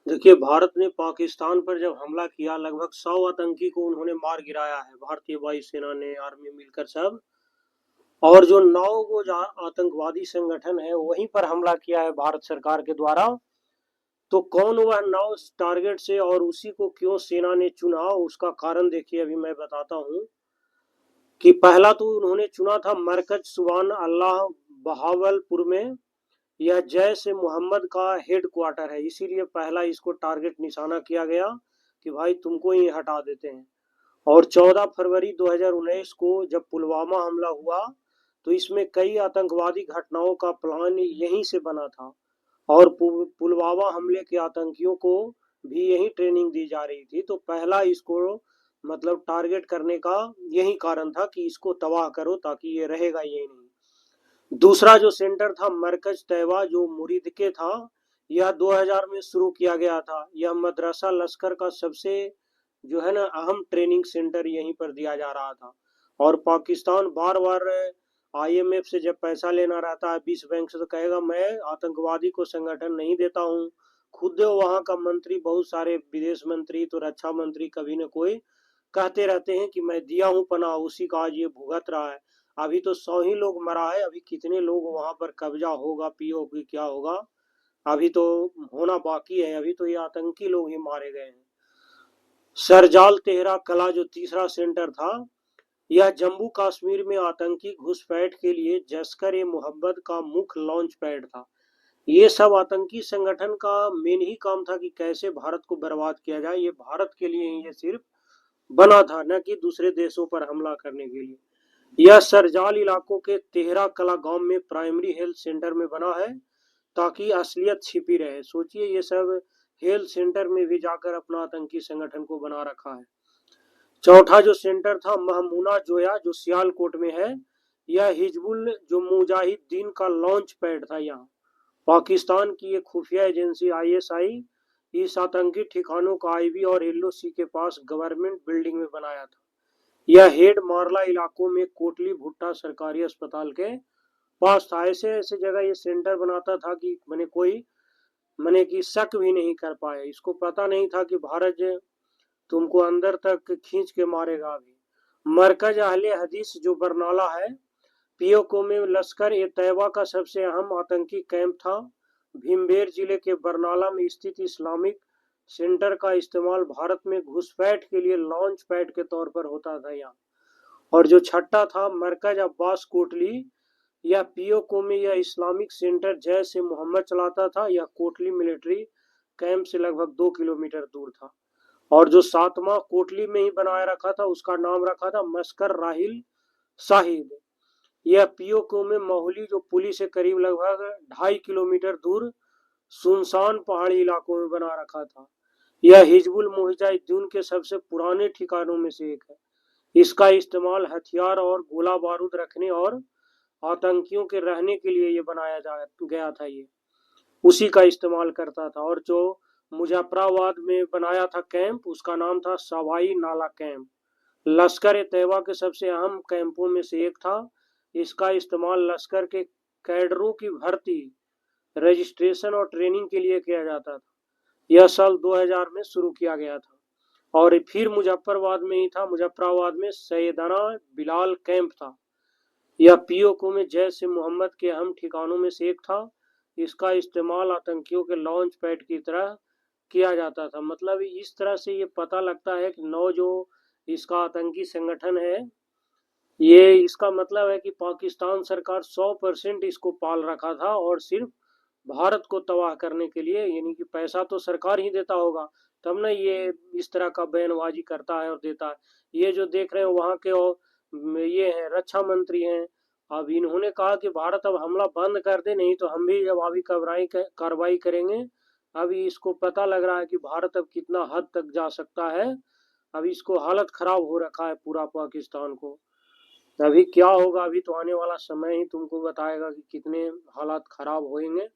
देखिए, भारत ने पाकिस्तान पर जब हमला किया, लगभग 100 आतंकी को उन्होंने मार गिराया है, भारतीय वायुसेना ने, आर्मी मिलकर सब। और जो 9 वो जो आतंकवादी संगठन है, वहीं पर हमला किया है भारत सरकार के द्वारा। तो कौन वह 9 टारगेट से और उसी को क्यों सेना ने चुना, उसका कारण देखिए, अभी मैं बताता हूँ। कि पहला तो उन्होंने चुना था मरकज सुबान अल्लाह बहावलपुर में। यह जैश ए मोहम्मद का हेड क्वार्टर है, इसीलिए पहला इसको टारगेट निशाना किया गया कि भाई तुमको ही हटा देते हैं। और 14 फरवरी 2019 को जब पुलवामा हमला हुआ, तो इसमें कई आतंकवादी घटनाओं का प्लान यहीं से बना था। और पुलवामा हमले के आतंकियों को भी यही ट्रेनिंग दी जा रही थी। तो पहला इसको मतलब टारगेट करने का यही कारण था कि इसको तबाह करो, ताकि ये रहेगा यही नहीं। दूसरा जो सेंटर था मरकज तैयबा, जो मुरीद के था, यह 2000 में शुरू किया गया था। यह मदरसा लश्कर का सबसे जो है ना अहम ट्रेनिंग सेंटर यहीं पर दिया जा रहा था। और पाकिस्तान बार बार आईएमएफ से जब पैसा लेना रहता है, विश्व बैंक से, तो कहेगा मैं आतंकवादी को संगठन नहीं देता हूँ। खुद वहां का मंत्री, बहुत सारे विदेश मंत्री तो रक्षा मंत्री कभी न कोई कहते रहते हैं कि मैं दिया हूं पनाह, उसी का आज ये भुगत रहा है। अभी तो 100 ही लोग मरा है, अभी कितने लोग वहां पर कब्जा होगा, पीओके क्या होगा, अभी तो होना बाकी है। अभी तो ये आतंकी लोग ही मारे गए हैं। सरजाल तेहरा कला जो तीसरा सेंटर था, यह जम्मू कश्मीर में आतंकी घुसपैठ के लिए जश्कर ए मोहब्बत का मुख्य लॉन्च पैड था। ये सब आतंकी संगठन का मेन ही काम था कि कैसे भारत को बर्बाद किया जाए। ये भारत के लिए ही ये सिर्फ बना था, न कि दूसरे देशों पर हमला करने के लिए। यह सरजाल इलाकों के तेहरा कला गांव में प्राइमरी हेल्थ सेंटर में बना है, ताकि असलियत छिपी रहे। सोचिए, ये सब हेल्थ सेंटर में भी जाकर अपना आतंकी संगठन को बना रखा है। चौथा जो सेंटर था महमूना जोया, जो सियालकोट में है, यह हिजबुल जो मुजाहिदीन का लॉन्च पैड था। यहाँ पाकिस्तान की एक खुफिया एजेंसी आईएसआई इस आतंकी ठिकानों का आईवी और एलओसी के पास गवर्नमेंट बिल्डिंग में बनाया था। यह हेड मारला इलाकों में कोटली भुट्टा सरकारी अस्पताल के पास था। ऐसे ऐसे जगह ये सेंटर बनाता था कि मैंने कोई मैंने कि शक भी नहीं कर पाया। इसको पता नहीं था कि भारत जो तुमको अंदर तक खींच के मारेगा। अभी मरकज अहले हदीस जो बरनाला है, पीओके में लश्कर ए तैयबा का सबसे अहम आतंकी कैंप था। भीमबेर जिले के बरनाला में स्थित इस्लामिक सेंटर का इस्तेमाल भारत में घुसपैठ के लिए लॉन्च पैड के तौर पर होता था यहाँ। और जो छठा था मरकज अब्बास कोटली, यह पीओके में यह इस्लामिक सेंटर जैश ए मोहम्मद चलाता था। यह कोटली मिलिट्री कैंप से लगभग 2 किलोमीटर दूर था। और जो सातवां कोटली में ही बनाया रखा था, उसका नाम रखा था मस्कर राहिल साहिब। यह पीओके में माहौली जो पुली से करीब लगभग 2.5 किलोमीटर दूर सुनसान पहाड़ी इलाकों में बना रखा था। यह हिजबुल मुजाहिदीन के सबसे पुराने ठिकानों में से एक है। इसका इस्तेमाल हथियार और गोला बारूद रखने और आतंकियों के रहने के लिए ये बनाया गया था। ये उसी का इस्तेमाल करता था। और जो मुजफ्फराबाद में बनाया था कैंप, उसका नाम था सवाई नाला कैंप। लश्कर ए तैयबा के सबसे अहम कैंपों में से एक था। इसका इस्तेमाल लश्कर के कैडरों की भर्ती, रजिस्ट्रेशन और ट्रेनिंग के लिए किया जाता था। यह साल 2000 में शुरू किया गया था। और फिर मुजफ्फराबाद में ही था, मुजफ्फराबाद में सैयदना बिलाल कैंप था। यह पीओके में जैश ए मोहम्मद के अहम ठिकानों में से एक था। इसका इस्तेमाल आतंकियों के लॉन्च पैड की तरह किया जाता था। मतलब इस तरह से ये पता लगता है कि नौ जो इसका आतंकी संगठन है, ये इसका मतलब है कि पाकिस्तान सरकार 100% इसको पाल रखा था, और सिर्फ भारत को तबाह करने के लिए। यानी कि पैसा तो सरकार ही देता होगा, तब ना ये इस तरह का बयानबाजी करता है और देता है। ये जो देख रहे हो वहाँ के ये हैं रक्षा मंत्री हैं, अब इन्होंने कहा कि भारत अब हमला बंद कर दे, नहीं तो हम भी जब अभी कार्रवाई करेंगे। अभी इसको पता लग रहा है कि भारत अब कितना हद तक जा सकता है। अभी इसको हालत खराब हो रखा है पूरा पाकिस्तान को। अभी क्या होगा, अभी तो आने वाला समय ही तुमको बताएगा कि कितने हालात खराब होंगे।